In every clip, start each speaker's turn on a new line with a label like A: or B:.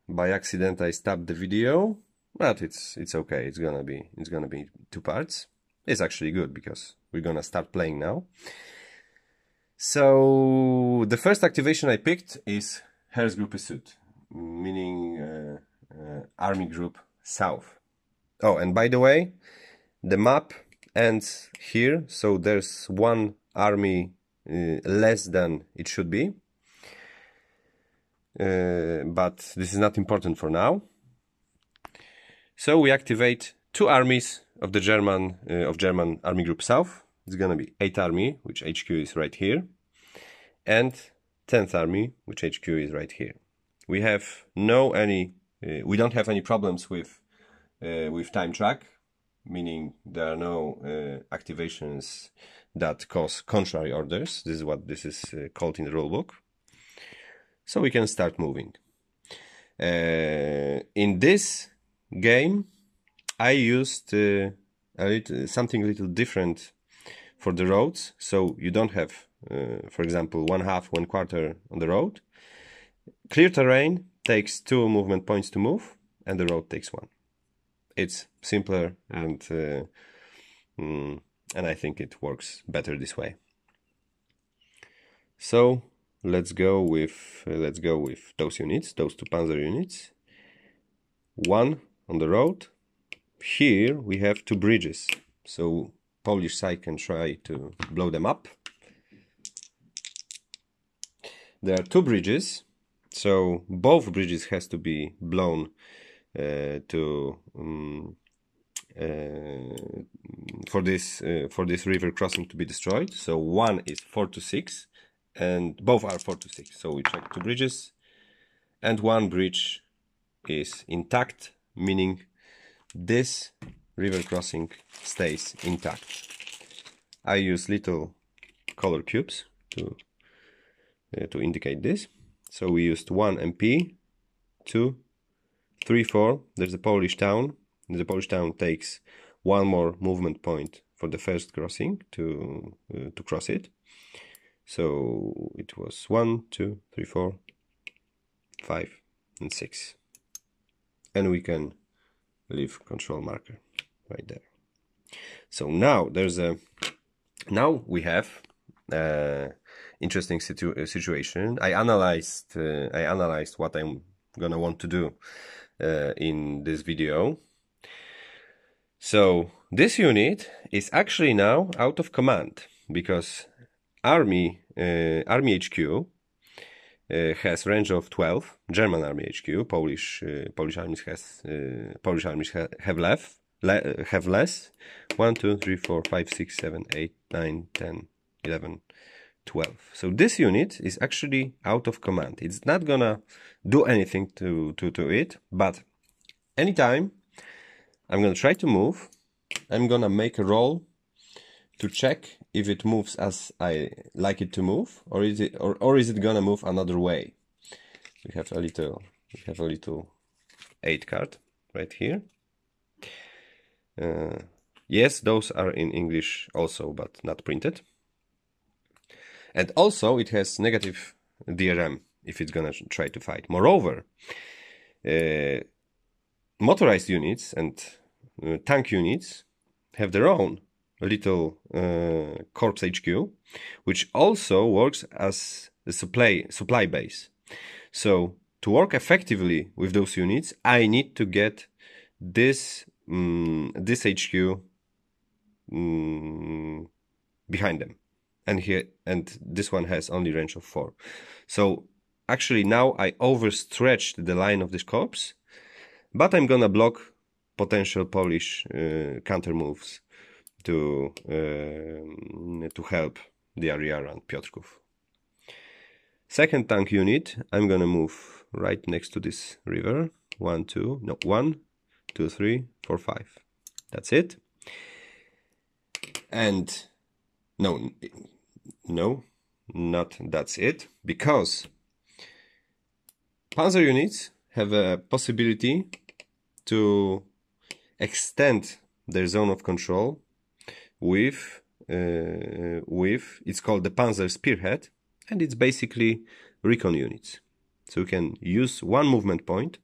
A: by accident I stopped the video, but it's okay. It's gonna be 2 parts. It's actually good because we're gonna start playing now. So the first activation I picked is Heeresgruppe Süd, meaning Army Group South. Oh, and by the way, the map ends here, so there's one army less than it should be. But this is not important for now. So we activate 2 armies of the German Army Group South. It's gonna be 8th Army, which HQ is right here, and 10th Army, which HQ is right here. We have we don't have any problems with time track, meaning there are no activations that cause contrary orders. This is what this is called in the rulebook. So we can start moving. In this game, I used something a little different for the roads. So you don't have, for example, 1/2, 1/4 on the road. Clear terrain takes 2 movement points to move, and the road takes 1. It's simpler, and I think it works better this way. So let's go with those units, those 2 Panzer units. 1 on the road. Here we have 2 bridges, so Polish side can try to blow them up. There are 2 bridges, so both bridges has to be blown for this river crossing to be destroyed. So one is 4 to 6, and both are 4 to 6. So we check 2 bridges, and 1 bridge is intact, meaning this river crossing stays intact. I use little color cubes to indicate this. So we used 1 MP, 2, 3, 4. There's a Polish town. The Polish town takes 1 more movement point for the first crossing to cross it. So it was 1, 2, 3, 4, 5, and 6. And we can leave control marker right there. So now now we have interesting situation. I analyzed what I'm gonna want to do in this video. So this unit is actually now out of command because Army HQ has range of 12. German Army HQ, Polish armies have less. 1, 2, 3, 4, 5, 6, 7, 8, 9, 10, 11, 12. So this unit is actually out of command. It's not gonna do anything to it, but anytime I'm gonna try to move, I'm gonna make a roll to check if it moves as I like it to move, or is it gonna move another way. We have a little 8 card right here. Yes, those are in English also, but not printed. And also it has negative DRM if it's gonna try to fight. Moreover, motorized units and tank units have their own little Corps HQ, which also works as a supply base. So to work effectively with those units, I need to get this HQ behind them, and this one has only range of 4. So actually now I overstretched the line of this corps, but I'm gonna block potential Polish counter moves to help the area around Piotrków. Second tank unit, I'm gonna move right next to this river. 1, 2, 3, 4, 5. That's it. And no, not that's it, because Panzer units have a possibility to extend their zone of control with it's called the Panzer Spearhead, and it's basically recon units. So you can use one movement point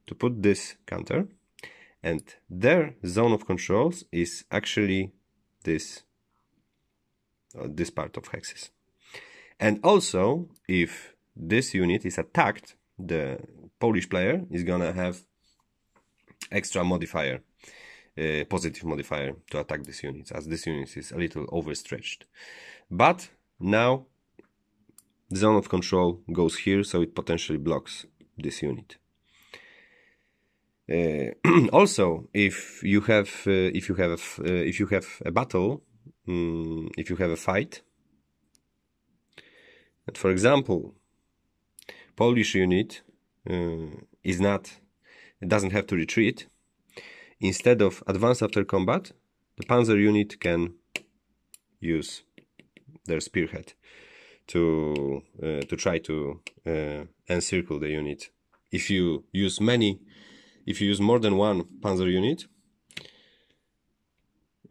A: to put this counter, and their zone of controls is actually this part of hexes. And also, if this unit is attacked, the Polish player is gonna have extra modifier, positive modifier to attack this unit, as this unit is a little overstretched. But now the zone of control goes here, so it potentially blocks this unit. Also, if you have a battle, if you have a fight, and for example, Polish unit doesn't have to retreat. Instead of advance after combat, the Panzer unit can use their spearhead to try to encircle the unit. If you use more than one Panzer unit,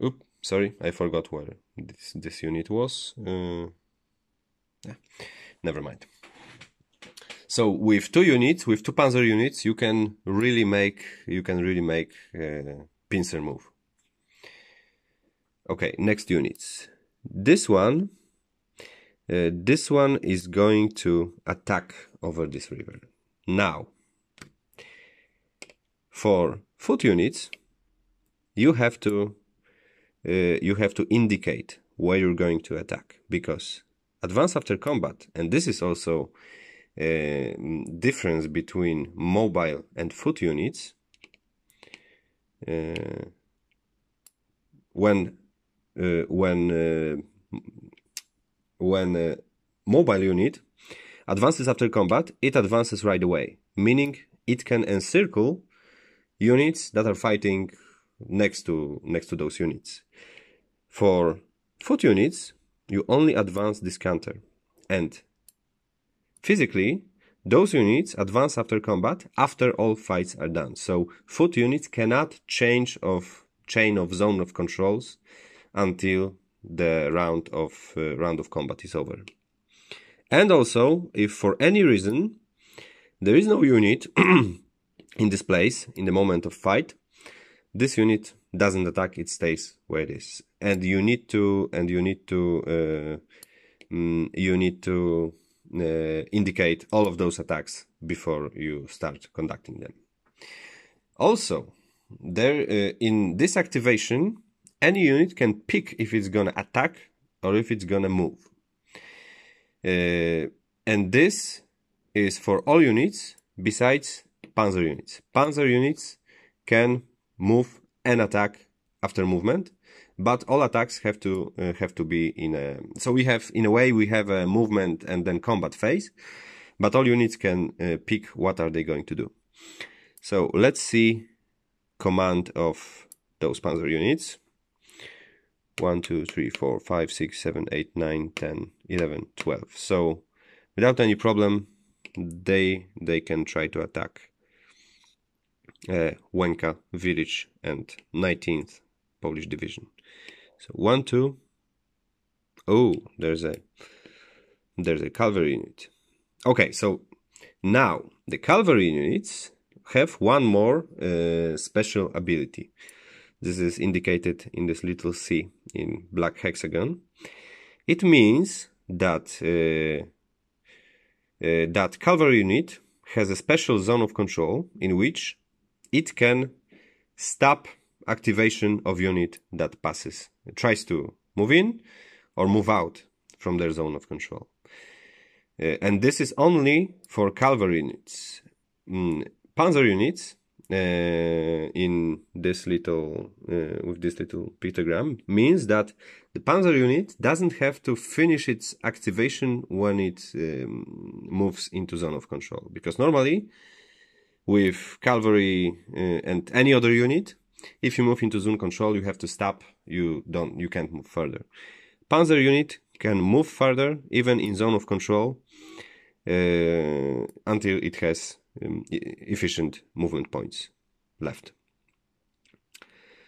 A: oops, sorry, I forgot where this unit was. Never mind. So with two Panzer units, you can really make pincer move. Okay, next units. This one is going to attack over this river. Now, for foot units, you have to indicate where you're going to attack, because advance after combat, and this is also difference between mobile and foot units. When mobile unit advances after combat, it advances right away, meaning it can encircle units that are fighting next to those units. For foot units, you only advance this counter, and physically, those units advance after combat after all fights are done. So foot units cannot change of chain of zone of controls until the round of combat is over. And also, if for any reason there is no unit in this place in the moment of fight, this unit doesn't attack; it stays where it is. And you need to indicate all of those attacks before you start conducting them. Also, there in this activation, any unit can pick if it's gonna attack or if it's gonna move. And this is for all units besides Panzer units. Panzer units can move and attack after movement, but all attacks have to be in a. So we have, in a way, we have a movement and then combat phase, but all units can pick what are they going to do. So let's see command of those Panzer units. 1, 2, 3, 4, 5, 6, 7, 8, 9, 10, 11, 12. So without any problem, they can try to attack Łęka village and 19th Polish division. So 1, 2. Oh, there's a cavalry unit. Okay, so now the cavalry units have one more special ability. This is indicated in this little C in black hexagon. It means that that cavalry unit has a special zone of control in which it can stop activation of unit that passes. It tries to move in or move out from their zone of control. And this is only for cavalry units. Panzer units, in this little with this little pictogram, means that the Panzer unit doesn't have to finish its activation when it moves into zone of control, because normally with cavalry and any other unit, if you move into zone control, you have to stop. You can't move further. Panzer unit can move further even in zone of control until it has efficient movement points left.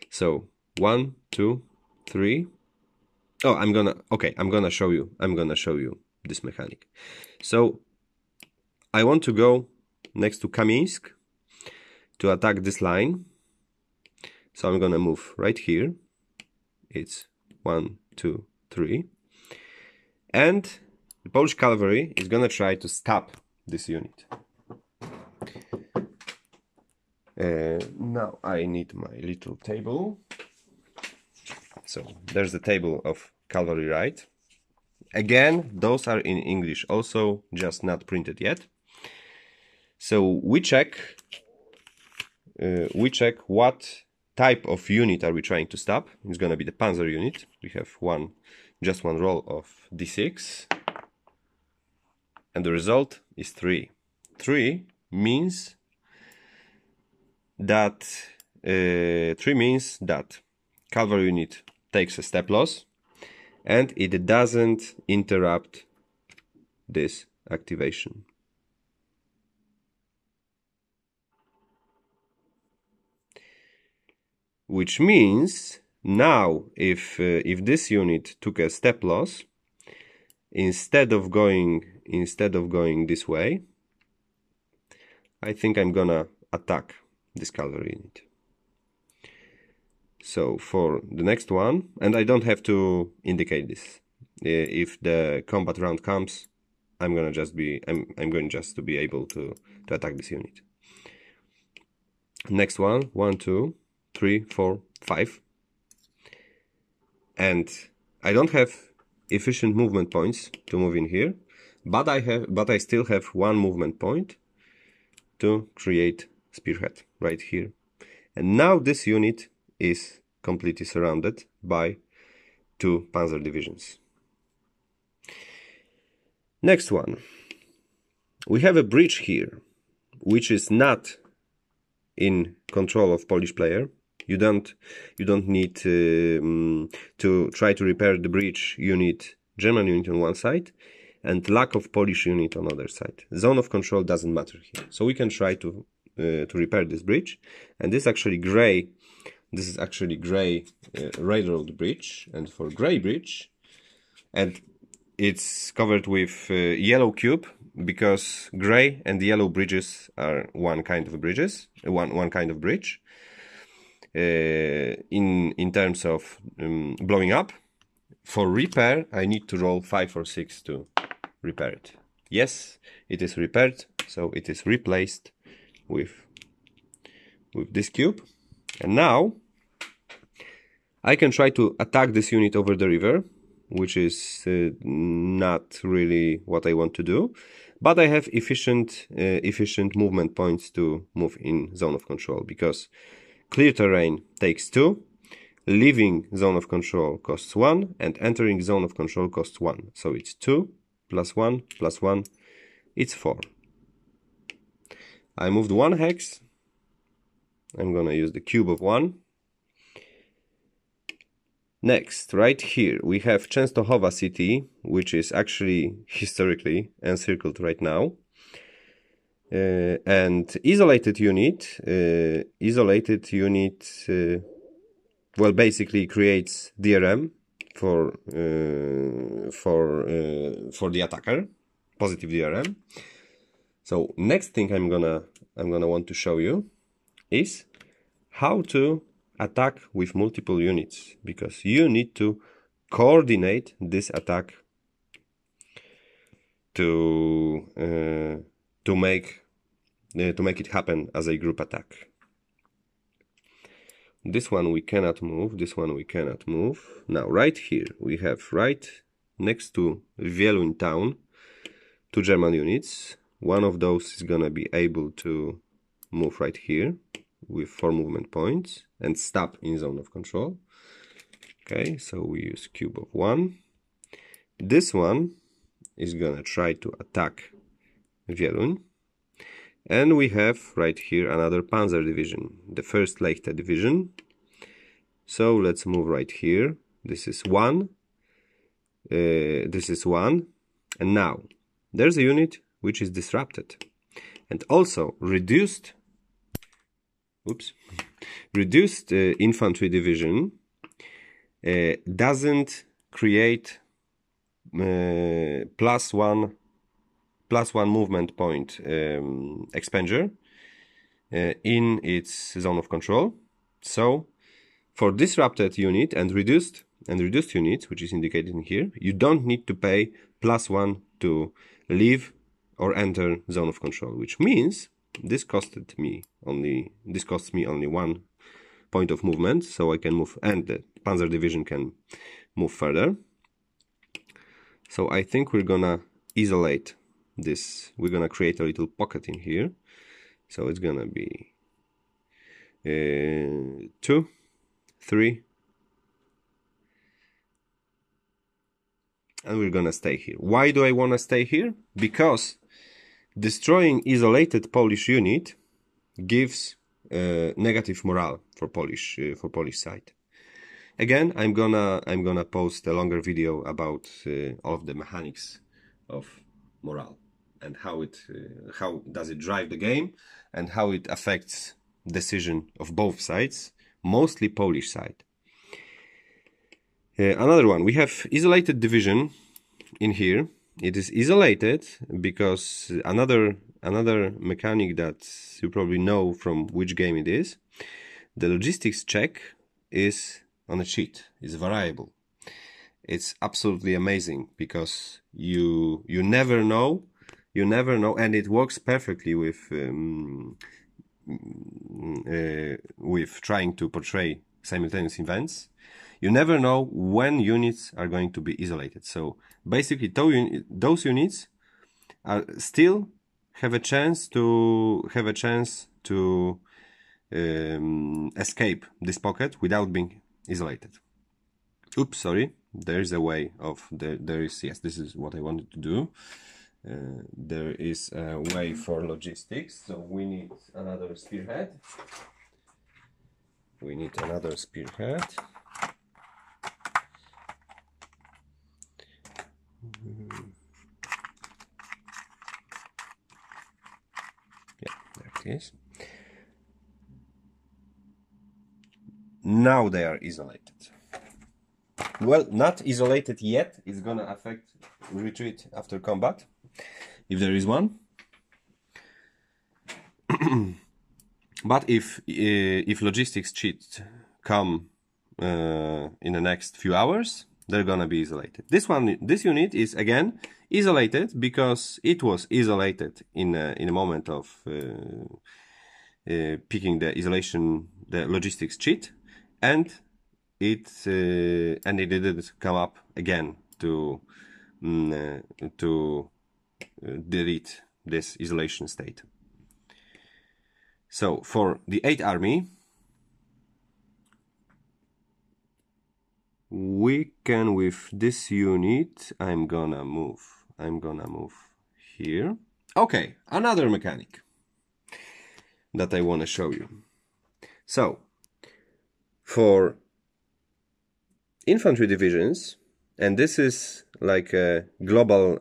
A: So 1, 2, 3. Oh, I'm gonna show you this mechanic. So I want to go next to Kamiensk to attack this line. So I'm gonna move right here. It's 1, 2, 3. And the Polish cavalry is gonna try to stop this unit. Now I need my little table. So there's the table of cavalry right. Again, those are in English also, just not printed yet. So we check what type of unit are we trying to stop. It's gonna be the Panzer unit. We have just one roll of d6, and the result is 3. 3 means that cavalry unit takes a step loss, and it doesn't interrupt this activation. Which means now if this unit took a step loss, instead of going this way, I think I'm gonna attack this cavalry unit. So for the next one, and I don't have to indicate this, if the combat round comes, I'm going just to be able to attack this unit. Next one, 1, 2, 3, 4, 5. And I don't have efficient movement points to move in here, but I still have one movement point to create spearhead right here. And now this unit is completely surrounded by 2 panzer divisions. Next one. We have a bridge here, which is not in control of Polish player. You don't need to try to repair the bridge unit, German unit on one side, and lack of Polish unit on other side. Zone of control doesn't matter here. So we can try to repair this bridge, and this is actually gray railroad bridge, and for gray bridge, and it's covered with yellow cube, because gray and yellow bridges are one kind of bridges, one kind of bridge. In terms of blowing up, for repair I need to roll 5 or 6 to repair it. Yes, it is repaired, so it is replaced with this cube. And now I can try to attack this unit over the river, which is not really what I want to do, but I have efficient movement points to move in zone of control, because clear terrain takes 2, leaving zone of control costs 1, and entering zone of control costs 1. So it's 2 plus 1 plus 1, it's 4. I moved 1 hex. I'm gonna use the cube of 1. Next, right here, we have Częstochowa city, which is actually historically encircled right now. And isolated unit, well, basically creates DRM for the attacker, positive DRM. So next thing I'm gonna want to show you is how to attack with multiple units, because you need to coordinate this attack to make it happen as a group attack. This one we cannot move, this one we cannot move. Now right here we have, right next to Wieluń town, 2 German units. One of those is gonna be able to move right here with 4 movement points and stop in zone of control. Okay, so we use cube of 1. This one is gonna try to attack Wieluń. And we have right here another panzer division, the 1st Leichte division. So let's move right here. This is 1. This is 1. And now there's a unit which is disrupted. And also reduced infantry division doesn't create +1 +1 movement point expander in its zone of control. So for disrupted unit and reduced units, which is indicated in here, you don't need to pay +1 to leave or enter zone of control, which means this costs me only 1 point of movement, so I can move, and the Panzer Division can move further. So I think we're gonna isolate this. We're gonna create a little pocket in here. So it's gonna be 2, 3, and we're gonna stay here. Why do I wanna stay here? Because destroying isolated Polish unit gives negative morale for Polish side. Again, I'm gonna post a longer video about all of the mechanics of morale and how does it drive the game and how it affects decision of both sides, mostly Polish side. Another one, we have isolated division in here. It is isolated because another mechanic that you probably know from which game it is. The logistics check is on a cheat, is variable. It's absolutely amazing because you never know, and it works perfectly with trying to portray simultaneous events. You never know when units are going to be isolated. So basically, those units are still have a chance to escape this pocket without being isolated. Oops, sorry. There is a way of yes, this is what I wanted to do. There is a way for logistics, so we need another spearhead. Yeah, there it is. Now they are isolated. Well, not isolated yet. It's gonna affect retreat after combat, if there is one. But if logistics cheats come in the next few hours, they're gonna be isolated. This unit is again isolated because it was isolated in a moment of picking the logistics cheat, and it didn't come up again to delete this isolation state. So for the 8th Army, we can, with this unit, I'm gonna move here. Okay, another mechanic that I want to show you. So for infantry divisions, and this is like a global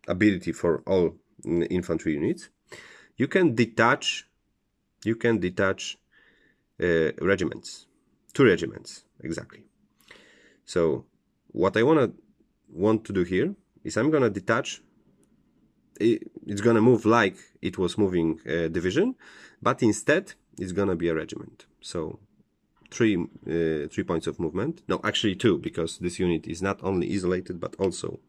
A: ability for all infantry units, you can detach regiments, 2 regiments exactly. So what I want to do here is I'm gonna detach. It's gonna move like it was moving a division, but instead it's gonna be a regiment. So 3 points of movement. No, actually 2, because this unit is not only isolated but also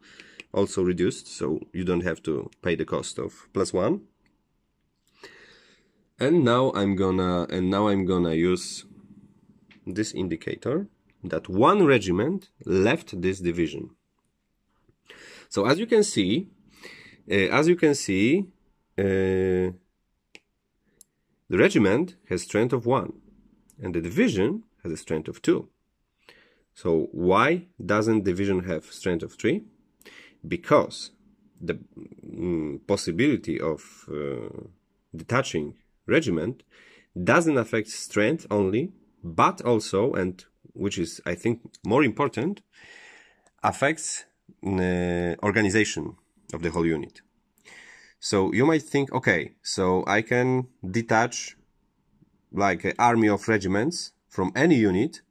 A: reduced. So you don't have to pay the cost of +1. And now I'm gonna use this indicator that 1 regiment left this division. So as you can see, the regiment has strength of 1, and the division has a strength of 2. So why doesn't division have strength of 3? Because the possibility of detaching regiment doesn't affect strength only, but also, and which is I think more important, affects organization of the whole unit. So you might think, okay, so I can detach like an army of regiments from any unit,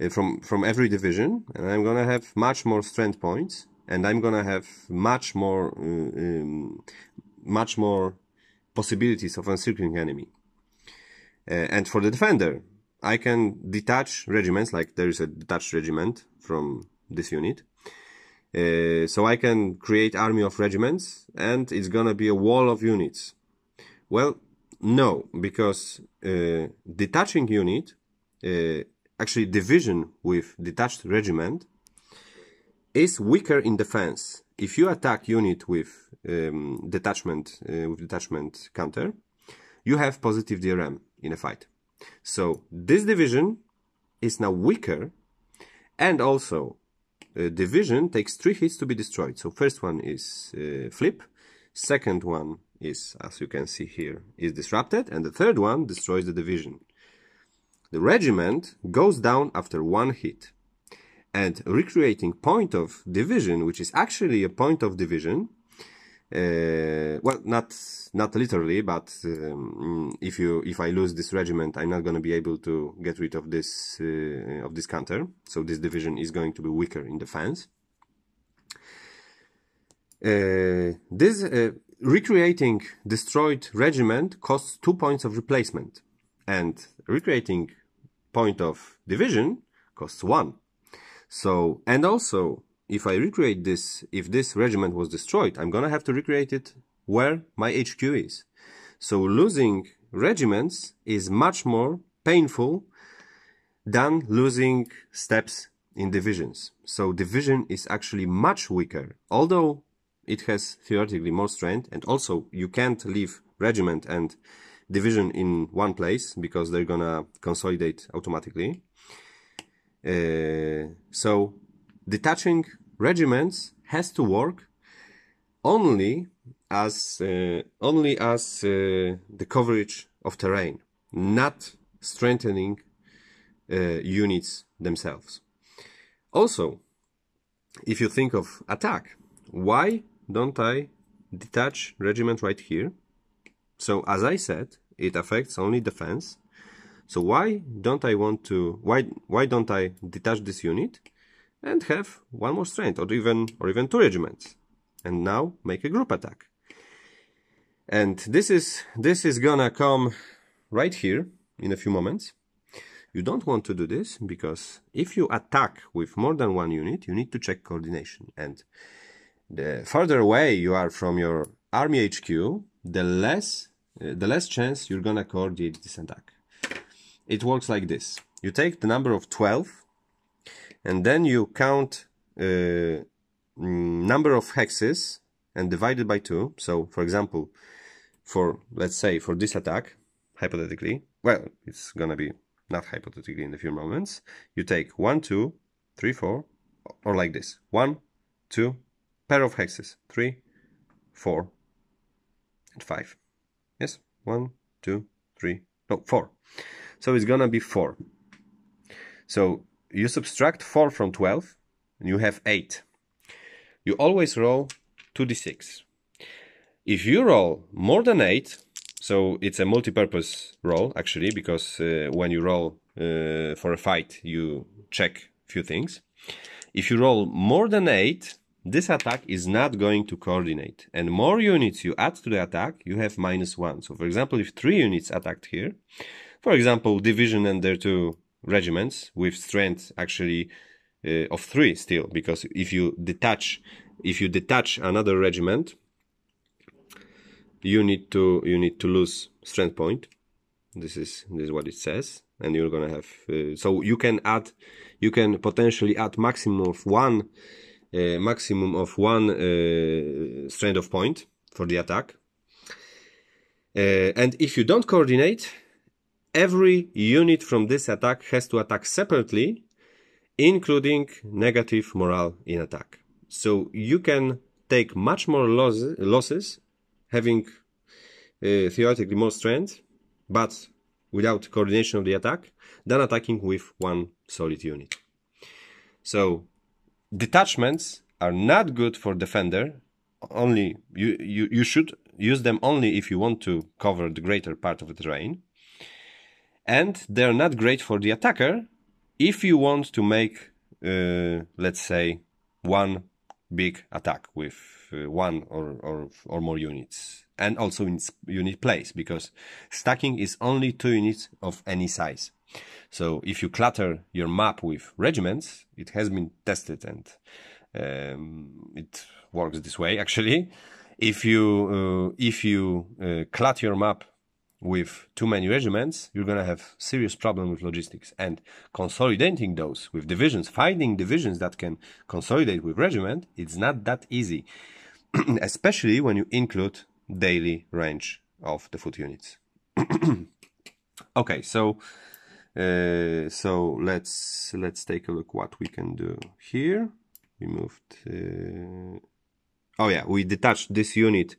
A: from every division, and I'm gonna have much more strength points. and I'm gonna have much more possibilities of encircling enemy. And for the defender, I can detach regiments, like there is a detached regiment from this unit. So I can create army of regiments, and it's gonna be a wall of units. Well, no, because detaching unit, actually division with detached regiment, is weaker in defense. If you attack unit with detachment counter, you have positive DRM in a fight. So this division is now weaker, and also division takes 3 hits to be destroyed. So first one is flip, second one is, as you can see here, is disrupted, and the third one destroys the division. The regiment goes down after 1 hit. And recreating point of division, which is actually a point of division, well, not literally, but if I lose this regiment, I'm not going to be able to get rid of this counter. So this division is going to be weaker in defense. Recreating destroyed regiment costs 2 points of replacement, and recreating point of division costs 1. So, and also, if I recreate this, if this regiment was destroyed, I'm gonna have to recreate it where my HQ is. So losing regiments is much more painful than losing steps in divisions. So division is actually much weaker, although it has theoretically more strength, and also you can't leave regiment and division in one place because they're gonna consolidate automatically. So detaching regiments has to work only as the coverage of terrain, not strengthening units themselves. Also, if you think of attack, why don't I detach regiment right here? So as I said, it affects only defense. So why don't I detach this unit and have 1 more strength, or even 2 regiments, and now make a group attack? And this is gonna come right here in a few moments. You don't want to do this, because if you attack with more than 1 unit, you need to check coordination, and the further away you are from your army HQ, the less chance you're gonna coordinate this attack. It works like this. You take the number of 12, and then you count number of hexes and divide it by 2. So, for example, let's say for this attack, hypothetically, well, it's gonna be not hypothetically in a few moments, you take 1, 2, 3, 4, or like this. 1, 2, pair of hexes, 3, 4, and 5. Yes, 1, 2, 3, no, 4. So it's gonna be 4. So you subtract 4 from 12, and you have 8. You always roll 2d6. If you roll more than 8, so it's a multi-purpose roll, actually, because when you roll for a fight, you check a few things. If you roll more than 8, this attack is not going to coordinate. And more units you add to the attack, you have -1. So, for example, if 3 units attacked here, for example, division and their 2 regiments with strength actually of 3 still, because if you detach another regiment, you need to lose strength point. This is what it says, and you're gonna have so you can potentially add maximum of one strength of point for the attack. And if you don't coordinate, every unit from this attack has to attack separately, including negative morale in attack. So you can take much more losses having theoretically more strength, but without coordination of the attack, than attacking with 1 solid unit. So detachments are not good for defender. Only you should use them only if you want to cover the greater part of the terrain. And they're not great for the attacker if you want to make, let's say, one big attack with one or more units, and also in unit place, because stacking is only 2 units of any size. So if you clutter your map with regiments, it has been tested and it works this way actually. If you clutter your map with too many regiments, you're gonna have serious problem with logistics, and consolidating those with divisions, finding divisions that can consolidate with regiment, it's not that easy, especially when you include daily range of the foot units. Okay, so let's take a look what we can do here. We moved. Oh yeah, we detached this unit,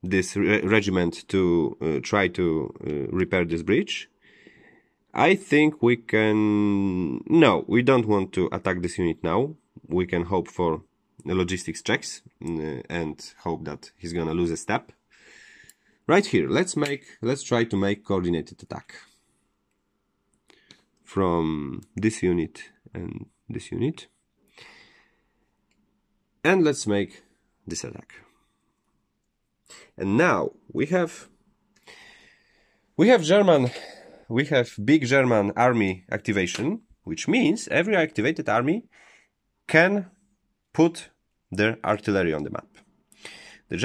A: this regiment, to try to repair this bridge. I think we can... No, we don't want to attack this unit now. We can hope for logistics checks and hope that he's gonna lose a step. Right here, let's try to make coordinated attack from this unit and this unit. And let's make this attack. And now we have big German army activation, which means every activated army can put their artillery on the map. The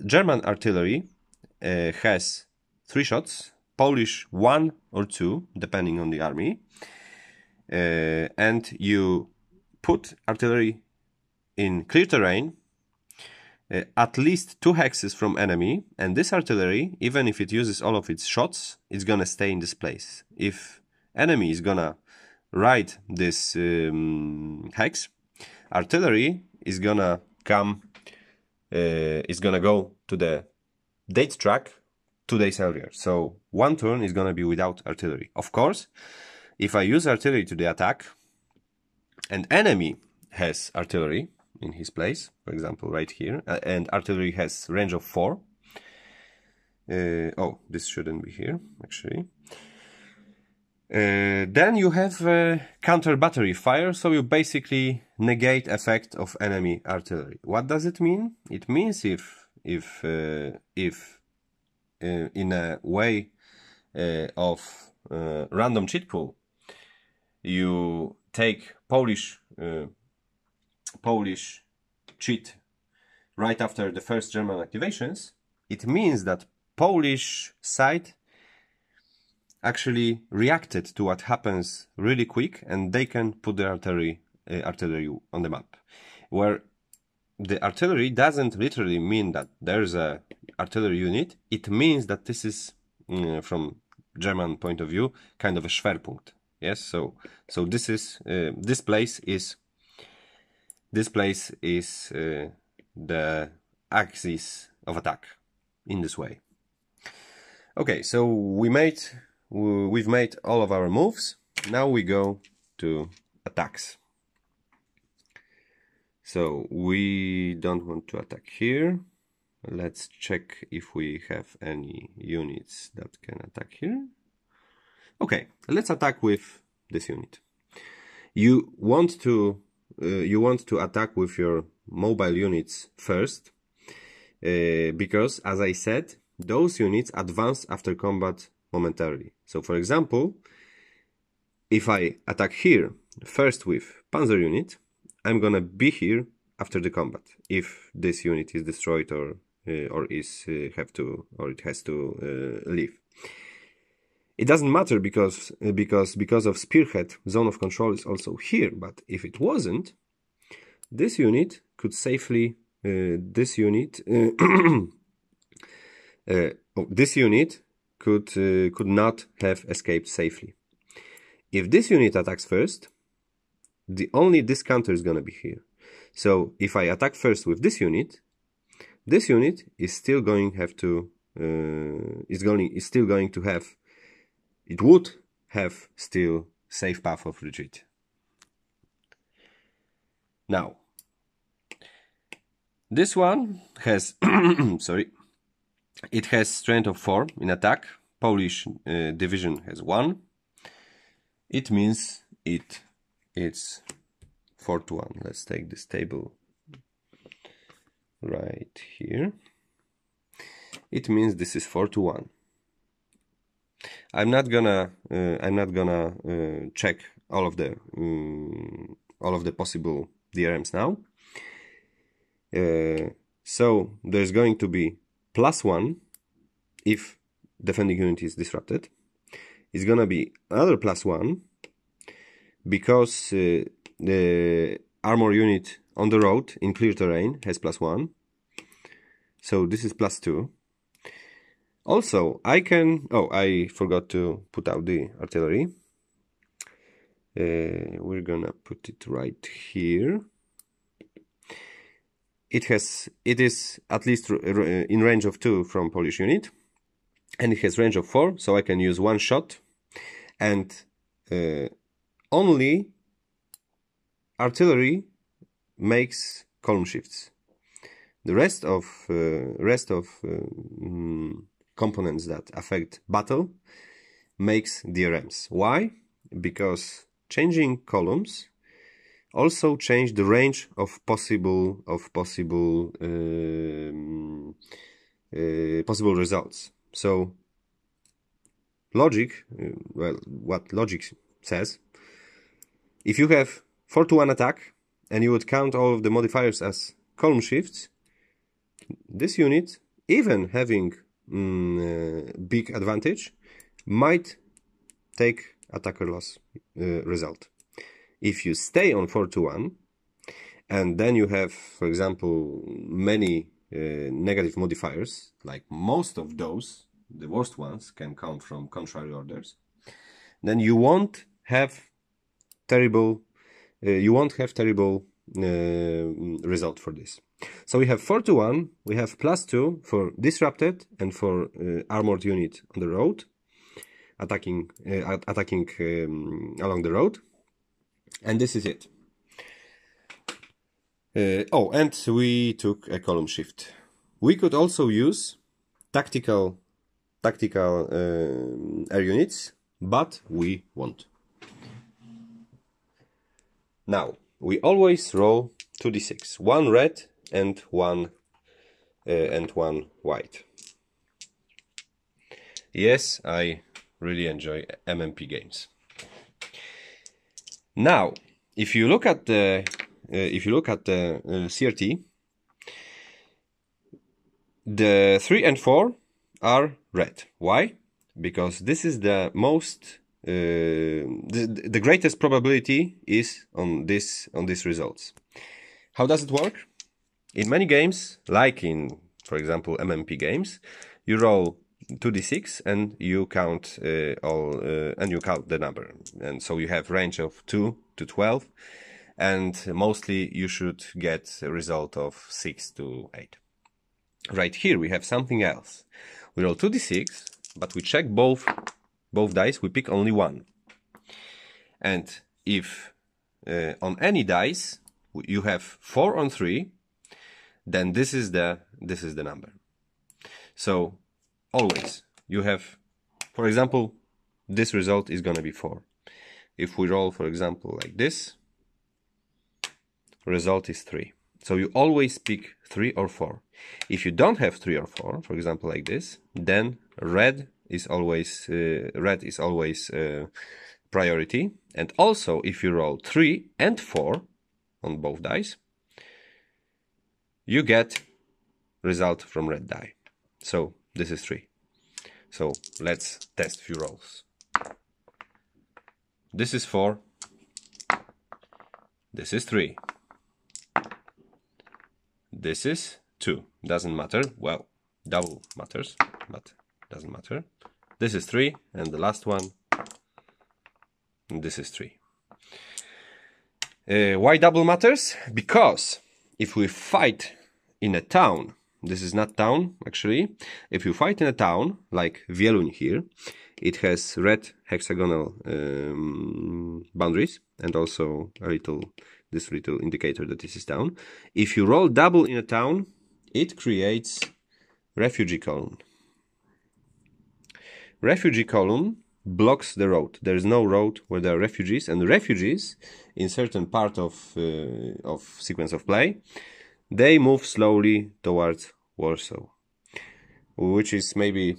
A: German artillery has 3 shots, Polish 1 or 2, depending on the army, and you put artillery in clear terrain, at least 2 hexes from enemy, and this artillery, even if it uses all of its shots, it's gonna stay in this place. If enemy is gonna ride this hex, artillery is gonna go to the date track 2 days earlier. So 1 turn is gonna be without artillery. Of course, if I use artillery to the attack, and enemy has artillery in his place, for example right here, and artillery has range of 4. Oh, this shouldn't be here actually. Then you have counter battery fire, so you basically negate effect of enemy artillery. What does it mean? It means if in a way of random cheat pool, you take Polish cheat right after the first German activations, it means that Polish side actually reacted to what happens really quick, and they can put the artillery on the map. Where the artillery doesn't literally mean that there's a artillery unit, it means that this is, from German point of view, kind of a Schwerpunkt. Yes, so this is this place is the axis of attack in this way. Okay, so we've made all of our moves. Now we go to attacks. So we don't want to attack here. Let's check if we have any units that can attack here. Okay, let's attack with this unit. You want to attack with your mobile units first, because, as I said, those units advance after combat momentarily. So, for example, if I attack here first with Panzer unit, I'm gonna be here after the combat if this unit is destroyed or it has to leave. It doesn't matter because of Spearhead, zone of control is also here. But if it wasn't, this unit could safely this unit could not have escaped safely. If this unit attacks first, only this counter is gonna be here. So if I attack first with this unit is still going to have. It would have still safe path of retreat. Now, this one has it has strength of 4 in attack. Polish division has 1. It means it's 4 to 1. Let's take this table right here, it means this is 4 to 1. I'm not gonna check all of the possible DRMs now. So there's going to be +1 if defending unit is disrupted. It's gonna be another +1 because the armor unit on the road in clear terrain has +1. So this is +2. Also, I can... Oh, I forgot to put out the artillery. We're gonna put it right here. It is at least in range of 2 from Polish unit, and it has range of 4, so I can use one shot, and only artillery makes column shifts. The rest of components that affect battle makes DRMs. Why? Because changing columns also change the range of possible results. So logic, well, what logic says, if you have 4 to 1 attack and you would count all of the modifiers as column shifts, this unit, even having big advantage, might take attacker loss result. If you stay on 4 to 1 and then you have, for example, many negative modifiers, like most of those, the worst ones, can come from contrary orders, then you won't have terrible result for this. So we have 4 to 1, we have +2 for disrupted and for armored unit on the road, attacking along the road, and this is it. Oh, and we took a column shift. We could also use tactical air units, but we won't. Now, we always roll 2d6, one red and one white. Yes, I really enjoy MMP games. Now, if you look at the CRT, the 3 and 4 are red. Why? Because this is the most the greatest probability is on these results. How does it work? In many games, like in, for example, MMP games, you roll 2d6 and you count the number, and so you have range of 2 to 12, and mostly you should get a result of 6 to 8. Right here we have something else. We roll 2d6, but we check both dice, we pick only one. And if on any dice you have 4 on 3, then this is the number. So always you have, for example, this result is gonna be 4. If we roll, for example, like this, result is 3. So you always pick 3 or 4. If you don't have 3 or 4, for example, like this, then red is always priority. And also, if you roll 3 and 4 on both dice, you get result from red die. So this is 3. So let's test few rolls. This is 4. This is 3. This is 2. Doesn't matter. Well, double matters, but doesn't matter. This is 3, and the last one, this is 3. Why double matters? Because if we fight in a town, this is not town actually, if you fight in a town like Wieluń here, it has red hexagonal boundaries and also this little indicator that this is town. If you roll double in a town, it creates refugee column. Refugee column blocks the road. There is no road where there are refugees, and refugees in certain part of sequence of play they move slowly towards Warsaw, which is maybe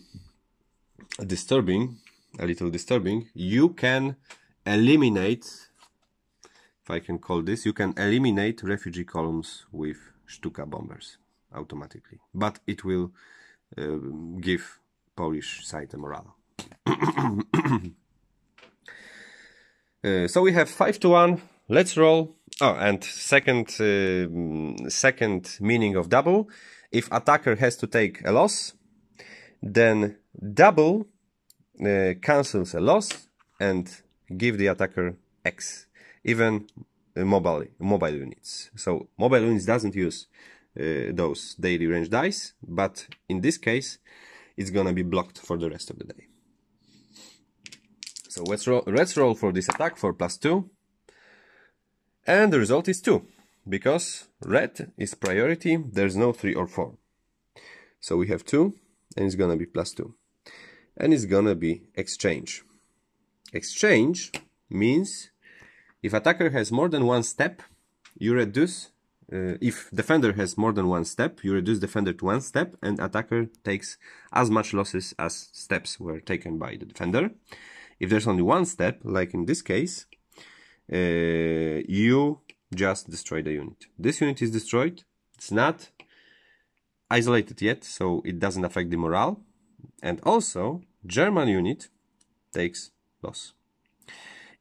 A: disturbing, a little disturbing. You can eliminate, if I can call this, you can eliminate refugee columns with Stuka bombers automatically, but it will give Polish side a morale. So we have 5-1. Let's roll. Oh, and second meaning of double. If attacker has to take a loss, then double cancels a loss and give the attacker X, even mobile units. So mobile units doesn't use those daily range dice, but in this case, it's gonna be blocked for the rest of the day. So let's roll for this attack for +2. And the result is 2. Because red is priority, there's no 3 or 4. So we have 2, and it's gonna be +2. And it's gonna be exchange. Exchange means if attacker has more than one step, you reduce... if defender has more than one step, you reduce defender to 1 step, and attacker takes as much losses as steps were taken by the defender. If there's only 1 step, like in this case, you just destroy the unit. This unit is destroyed. It's not isolated yet, so it doesn't affect the morale. And also, German unit takes loss.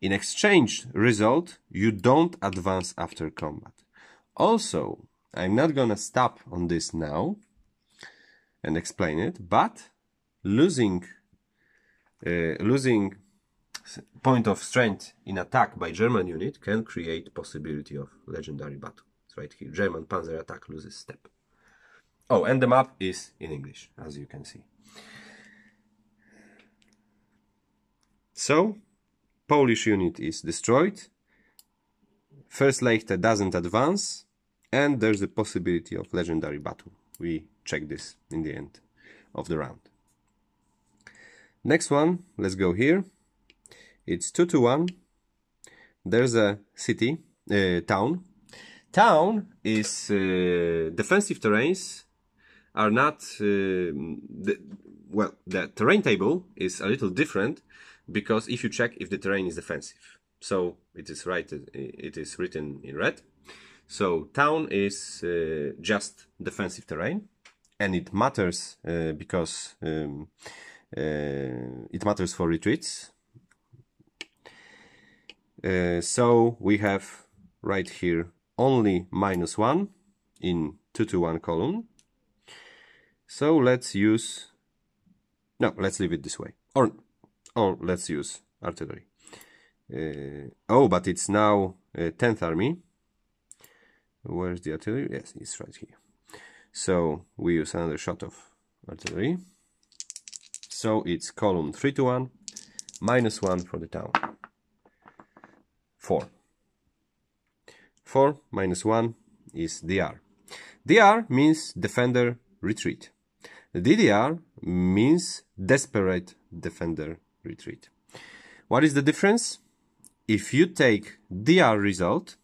A: In exchange result, you don't advance after combat. Also, I'm not gonna stop on this now and explain it, but losing point of strength in attack by German unit can create possibility of legendary battle. It's right here. German panzer attack loses step. Oh, and the map is in English, as you can see. So, Polish unit is destroyed. First Leichte doesn't advance, and there's a possibility of legendary battle. We check this in the end of the round. Next one, let's go here. It's 2-1. There's a city, town. Town is defensive terrains are not the terrain table is a little different, because if you check if the terrain is defensive, so it is written in red. So town is just defensive terrain, and it matters because it matters for retreats. So we have right here only -1 in 2-1 column. So let's use, no, let's leave it this way, or let's use artillery. Oh, but it's now 10th army. Where's the artillery? Yes, it's right here. So we use another shot of artillery. So it's column 3-1, -1 for the town. 4. 4 -1 is DR. DR means defender retreat. DDR means desperate defender retreat. What is the difference? If you take DR result,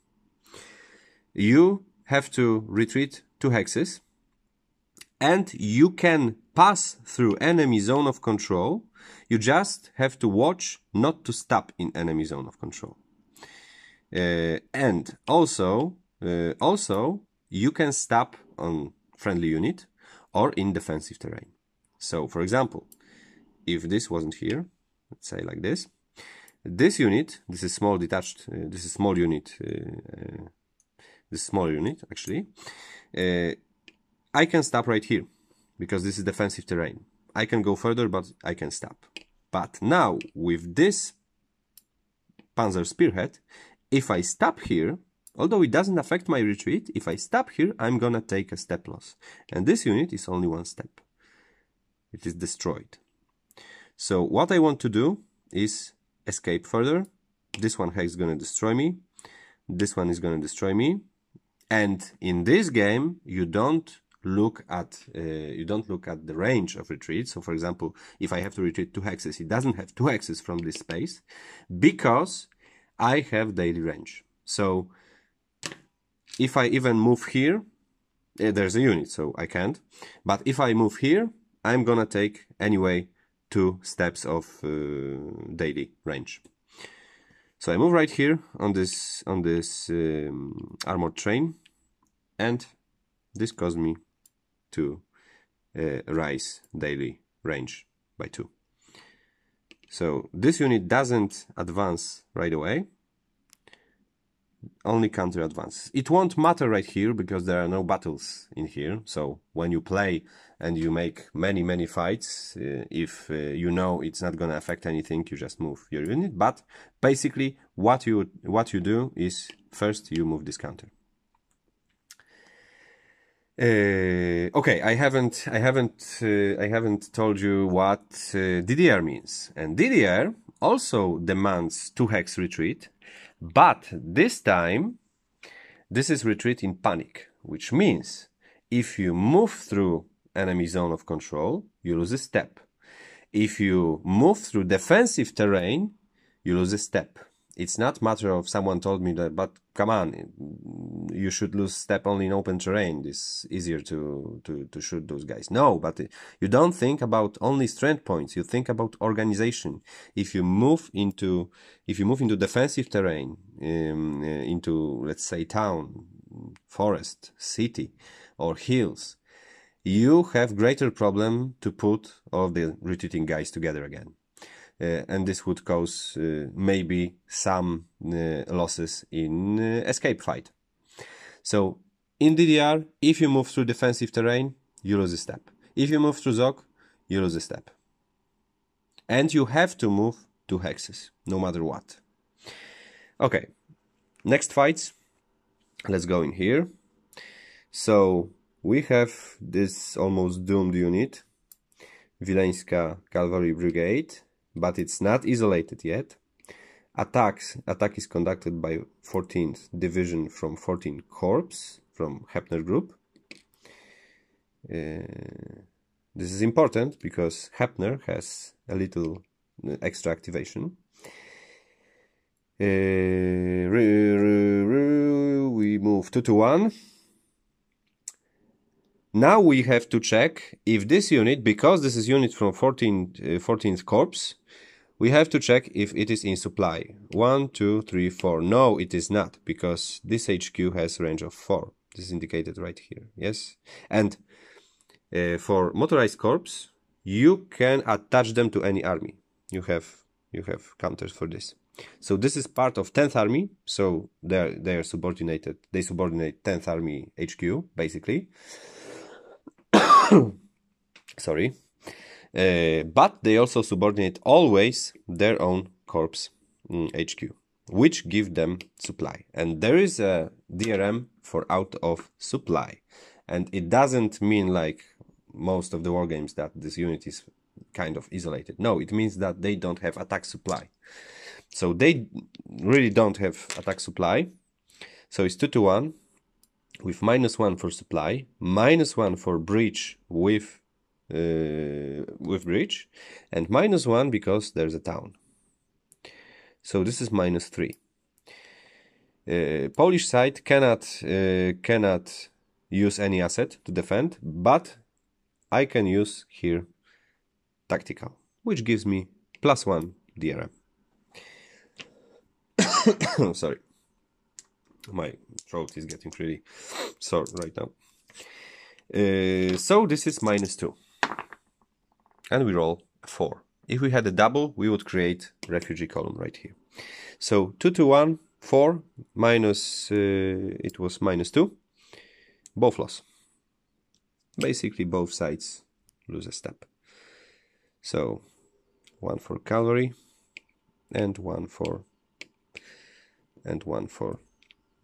A: you have to retreat 2 hexes, and you can pass through enemy zone of control. You just have to watch not to stop in enemy zone of control. And also you can stop on friendly unit or in defensive terrain. So, for example, if this wasn't here, let's say like this, this unit, this is small detached, this is small unit, this small unit actually, I can stop right here because this is defensive terrain. I can go further, but I can stop. But now with this Panzer Spearhead, if I stop here, although it doesn't affect my retreat, if I stop here, I'm gonna take a step loss. And this unit is only 1 step. It is destroyed. So what I want to do is escape further. This one is gonna destroy me. This one is gonna destroy me. And in this game, you don't look at the range of retreat. So for example, if I have to retreat 2 hexes, it doesn't have 2 hexes from this space because I have daily range. So if I even move here, there's a unit, so I can't. But if I move here, I'm gonna take anyway 2 steps of daily range. So I move right here on this armored train, and this caused me to rise daily range by 2. So this unit doesn't advance right away, only counter advance. It won't matter right here because there are no battles in here. So when you play and you make many fights, if you know it's not gonna affect anything, you just move your unit. But basically, what you do is first you move this counter. Okay, I haven't told you what DDR means, and DDR also demands 2 hex retreat, but this time this is retreat in panic, which means if you move through enemy zone of control, you lose a step. If you move through defensive terrain, you lose a step. It's not matter of someone told me that, but come on, you should lose step only in open terrain. It's easier to shoot those guys. No, but you don't think about only strength points. You think about organization. If you move into defensive terrain, into, let's say, town, forest, city, or hills, you have greater problem to put all the retreating guys together again. And this would cause maybe some losses in escape fight. So in DDR, if you move through defensive terrain, you lose a step. If you move through ZOG, you lose a step. And you have to move 2 hexes, no matter what. Okay, next fights. Let's go in here. So we have this almost doomed unit, Wileńska Cavalry Brigade, but it's not isolated yet. Attack is conducted by 14th Division from 14 Corps from Heppner Group. This is important because Heppner has a little extra activation. We move 2 to 1. Now we have to check if this unit, because this is unit from 14th Corps, we have to check if it is in supply. 1, 2, 3, 4. No, it is not, because this HQ has range of 4. This is indicated right here. Yes, and for motorized corps, you can attach them to any army. You have counters for this. So this is part of 10th Army. So they are subordinated. They subordinate 10th Army HQ basically. Sorry. But they also subordinate always their own corps HQ, which give them supply. And there is a DRM for out of supply. And it doesn't mean like most of the war games that this unit is kind of isolated. No, it means that they don't have attack supply. So they really don't have attack supply. So it's 2 to 1 with -1 for supply, -1 for breach with breach, and -1 because there's a town. So this is -3. Polish side cannot use any asset to defend, but I can use here tactical, which gives me +1 DRM. Sorry, my throat is getting really sore right now. So this is -2, and we roll a 4. If we had a double, we would create refugee column right here. So 2 to 1, 4 minus it was -2. Both loss. Basically, both sides lose a step. So 1 for cavalry, and 1 for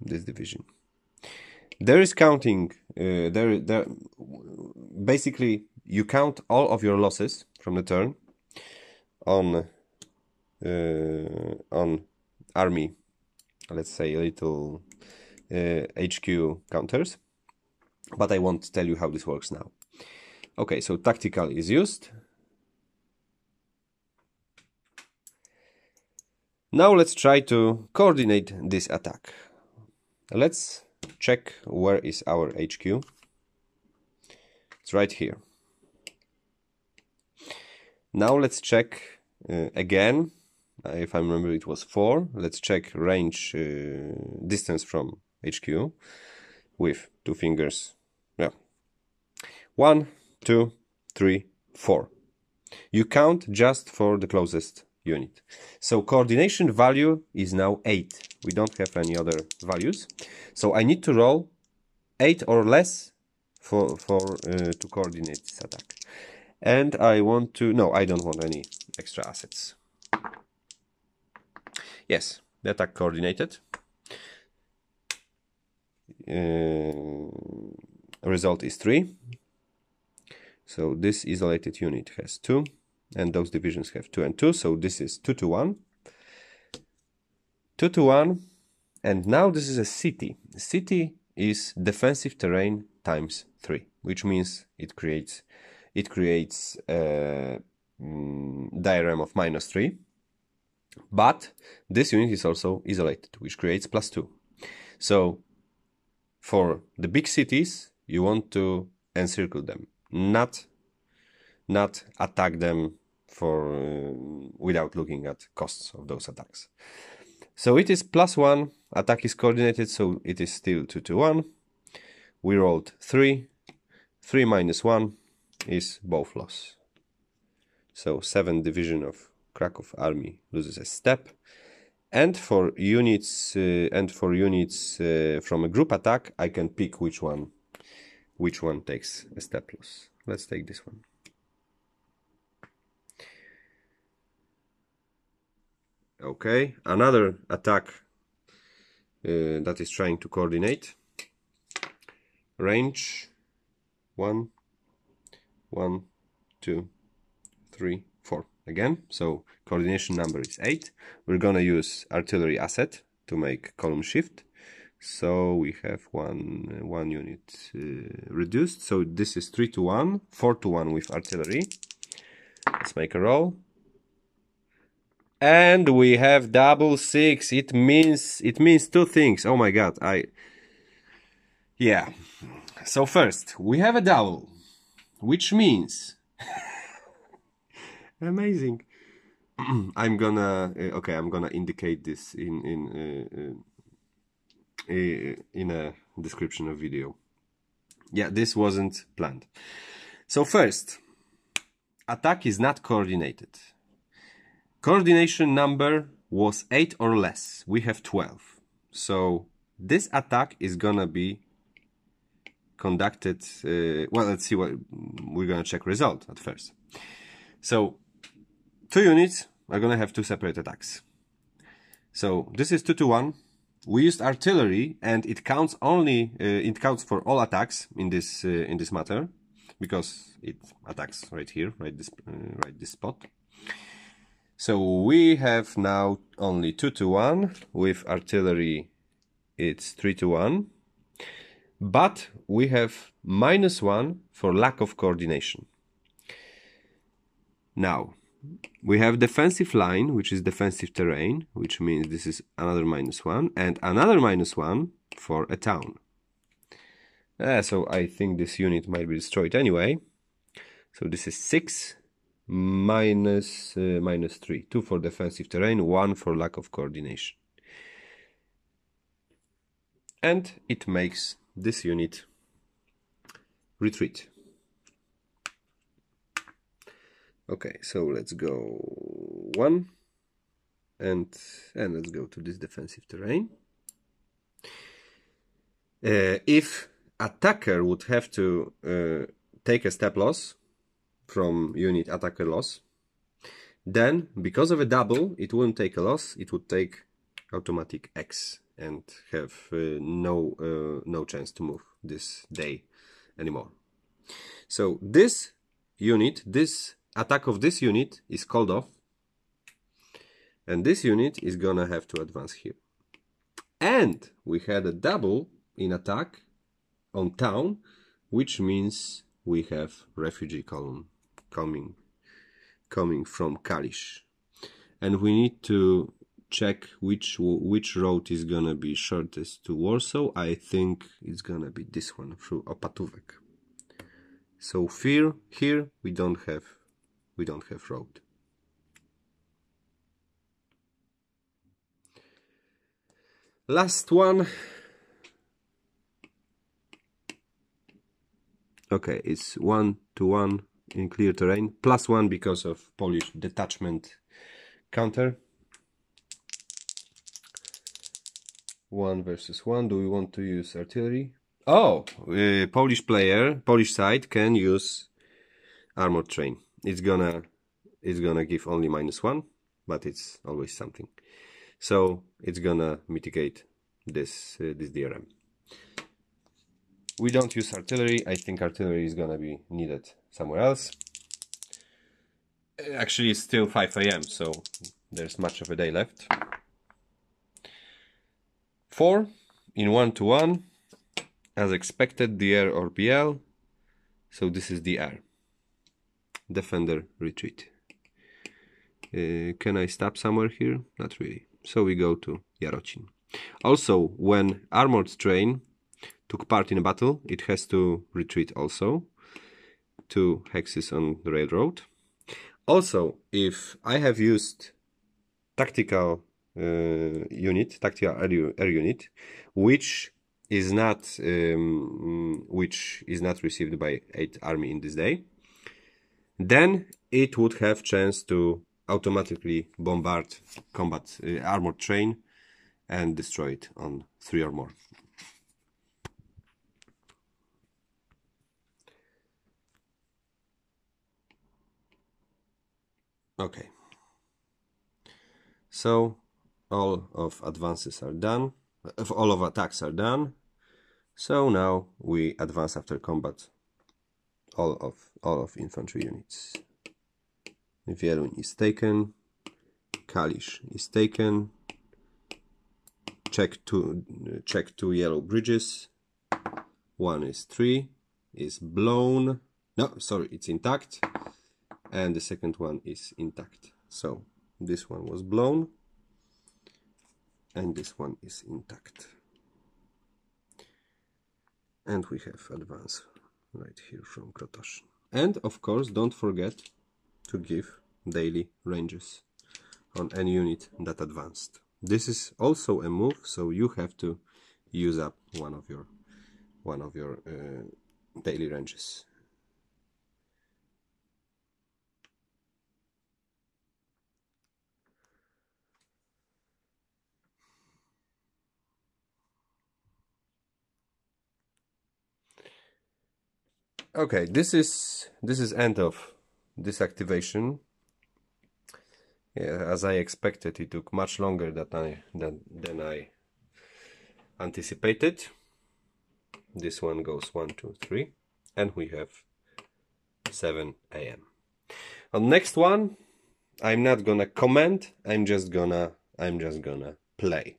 A: this division. There is counting. Basically, you count all of your losses from the turn on army. Let's say a little HQ counters. But I won't tell you how this works now. Okay, so tactical is used. Now let's try to coordinate this attack. Let's check where is our HQ. It's right here. Now let's check again. If I remember, it was 4. Let's check range distance from HQ with 2 fingers. Yeah. 1, 2, 3, 4. You count just for the closest unit. So coordination value is now 8. We don't have any other values. So I need to roll 8 or less to coordinate this attack. And I want to... No, I don't want any extra assets. Yes, the attack coordinated. Result is 3. So this isolated unit has 2. And those divisions have 2 and 2. So this is 2 to 1. 2 to 1. And now this is a city. City is defensive terrain times 3, which means it creates a diagram of -3. But this unit is also isolated, which creates +2. So for the big cities, you want to encircle them, not attack them without looking at costs of those attacks. So it is +1. Attack is coordinated, so it is still 2 to 1. We rolled 3. 3 minus 1 is both loss. So 7th division of Kraków army loses a step. And for units from a group attack, I can pick which one takes a step loss. Let's take this one. Okay, another attack that is trying to coordinate. Range 1, 1, 2, 3, 4 again. So coordination number is 8. We're gonna use artillery asset to make column shift. So we have one unit reduced. So this is 3 to 1, 4 to 1 with artillery. Let's make a roll. And we have double 6. It means 2 things. Oh my god, yeah. So first, we have a double, which means amazing. I'm gonna indicate this in a description of video. Yeah, this wasn't planned. So first, attack is not coordinated. Coordination number was 8 or less. We have 12. So this attack is gonna be conducted. Well, let's see what we're gonna check result at first. So 2 units are gonna have 2 separate attacks. So this is 2 to 1. We used artillery, and it counts only. It counts for all attacks in this matter, because it attacks right here, right this spot. So we have now only 2 to 1. With artillery, it's 3 to 1. But we have -1 for lack of coordination. Now, we have defensive line, which is defensive terrain, which means this is another -1, and another -1 for a town. So I think this unit might be destroyed anyway. So this is 6 minus 3. 2 for defensive terrain, 1 for lack of coordination. And it makes this unit retreat. Okay, so let's go 1 and let's go to this defensive terrain. If attacker would have to take a step loss from unit attacker loss, then because of a double, it wouldn't take a loss, it would take automatic X and have no chance to move this day anymore. So this unit, this attack of this unit is called off, and this unit is gonna have to advance here. And we had a double in attack on town, which means we have refugee column coming from Kalisz, and we need to check which road is gonna be shortest to Warsaw. I think it's gonna be this one through Opatówek. So here we don't have road. Last one. Okay, it's 1-1 in clear terrain, +1 because of Polish detachment counter. 1 versus 1. Do we want to use artillery? Oh, Polish side can use armored train. It's gonna give only -1, but it's always something. So it's gonna mitigate this DRM. We don't use artillery. I think artillery is gonna be needed somewhere else. Actually, it's still 5 AM, so there's much of a day left. 4 in 1-1, as expected, DR or BL. So this is DR. Defender retreat. Can I stop somewhere here? Not really. So we go to Jarocin. Also, when armored train took part in a battle, it has to retreat also. 2 hexes on the railroad. Also, if I have used tactical unit, tactical air unit, which is not received by 8th Army in this day, then it would have chance to automatically bombard combat armored train and destroy it on 3 or more. Okay. So all of advances are done. All of attacks are done. So now we advance after combat all of infantry units. Wieluń is taken. Kalisz is taken. Check two yellow bridges. 1 is 3, is blown. No, sorry, it's intact. And the second one is intact. So this one was blown. And this one is intact. And we have advance right here from Krotoshin. And of course, don't forget to give daily ranges on any unit that advanced. This is also a move, so you have to use up one of your daily ranges. Okay, this is end of this activation. Yeah, as I expected, it took much longer than I anticipated. This one goes 1, 2, 3, and we have 7 AM. On next one, I'm not gonna comment. I'm just gonna play.